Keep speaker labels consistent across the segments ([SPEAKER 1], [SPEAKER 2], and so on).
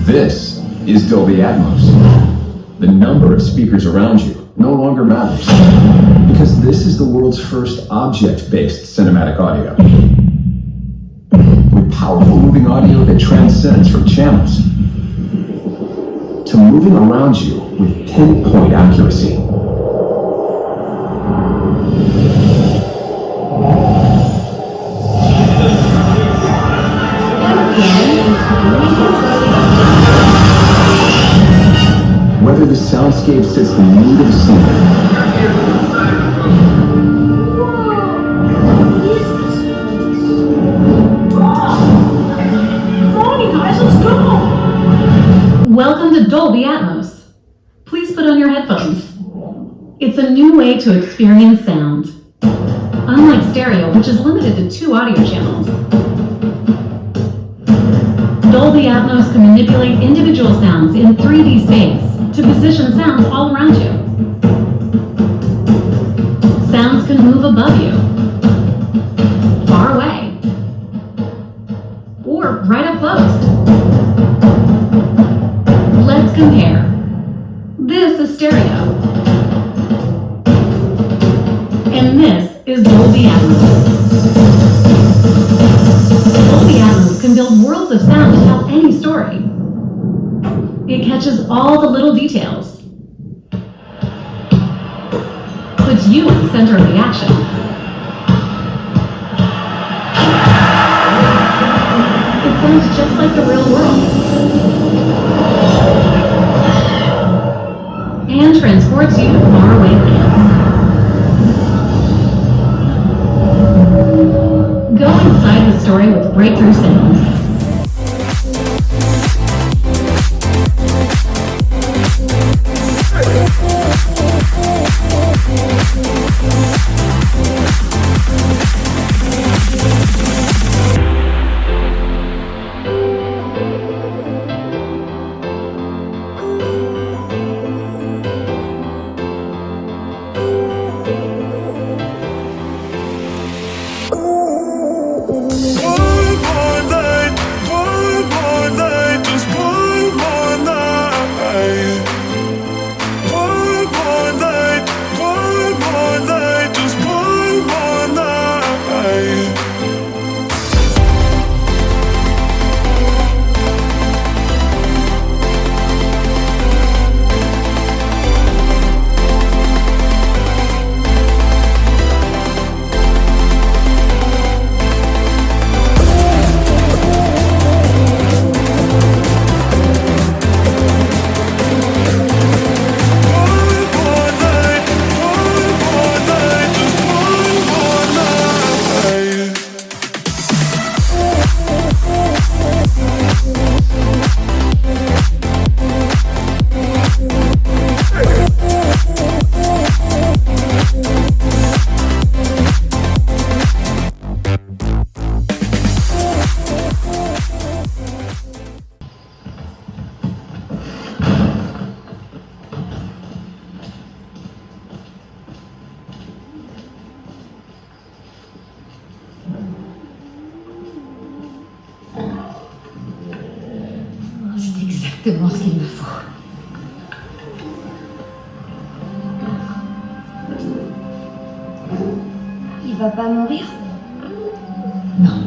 [SPEAKER 1] This is Dolby Atmos. The number of speakers around you no longer matters, because this is the world's first object-based cinematic audio. With powerful moving audio that transcends from channels to moving around you with pinpoint accuracy. Whether the soundscape sits the mood of the scene,
[SPEAKER 2] welcome to Dolby Atmos. Please put on your headphones. It's a new way to experience sound. Unlike stereo, which is limited to 2 audio channels, Dolby Atmos can manipulate individual sounds in 3D space to position sounds all around you. Sounds can move above you, far away, or right up close. Let's compare. This is stereo. And this is Dolby Atmos. Dolby Atmos can build worlds of sound to tell any story. It catches all the little details. Puts you at the center of the action. It sounds just like the real world. And transports you to faraway lands. Go inside the story with breakthrough sound. Exactement ce qu'il me faut.
[SPEAKER 3] Il va pas mourir?
[SPEAKER 2] Non.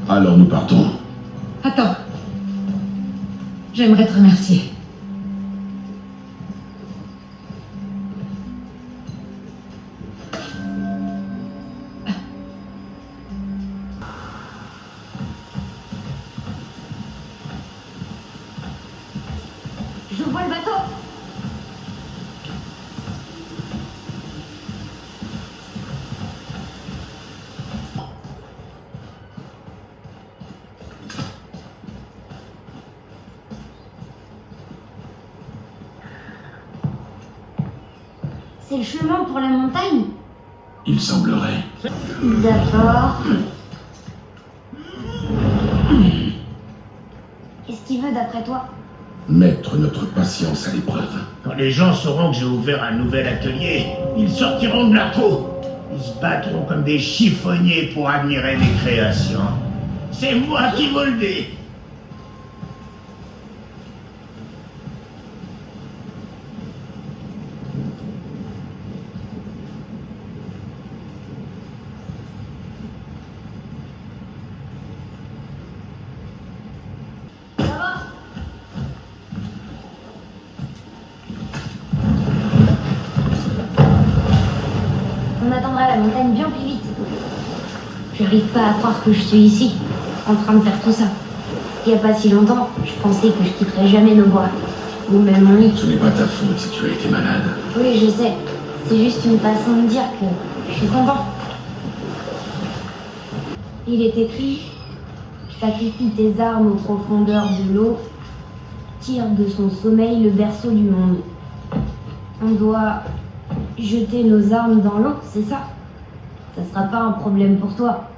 [SPEAKER 4] Alors nous partons.
[SPEAKER 2] Attends. J'aimerais te remercier.
[SPEAKER 3] Je vois le bateau! C'est le chemin pour la montagne?
[SPEAKER 4] Il semblerait.
[SPEAKER 3] D'accord. Qu'est-ce qu'il veut d'après toi?
[SPEAKER 4] Mettre notre patience à l'épreuve.
[SPEAKER 5] Quand les gens sauront que j'ai ouvert un nouvel atelier, ils sortiront de leur trou. Ils se battront comme des chiffonniers pour admirer mes créations. C'est moi qui vous le dis.
[SPEAKER 3] la montagne bien plus vite. J'arrive pas à croire que je suis ici, en train de faire tout ça. Il y a pas si longtemps, je pensais que je quitterais jamais nos bois, ou même mon lit.
[SPEAKER 4] Ce n'est pas ta faute si tu as été malade.
[SPEAKER 3] Oui, je sais. C'est juste une façon de dire que je suis content. Il est écrit: sacrifie tes armes aux profondeurs de l'eau, tire de son sommeil le berceau du monde. On doit jeter nos armes dans l'eau, c'est ça? Ça sera pas un problème pour toi.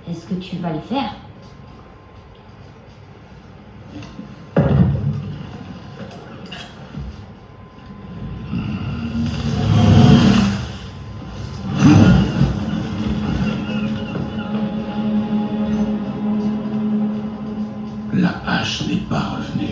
[SPEAKER 3] Est-ce que tu vas le faire?
[SPEAKER 4] La hache n'est pas revenue.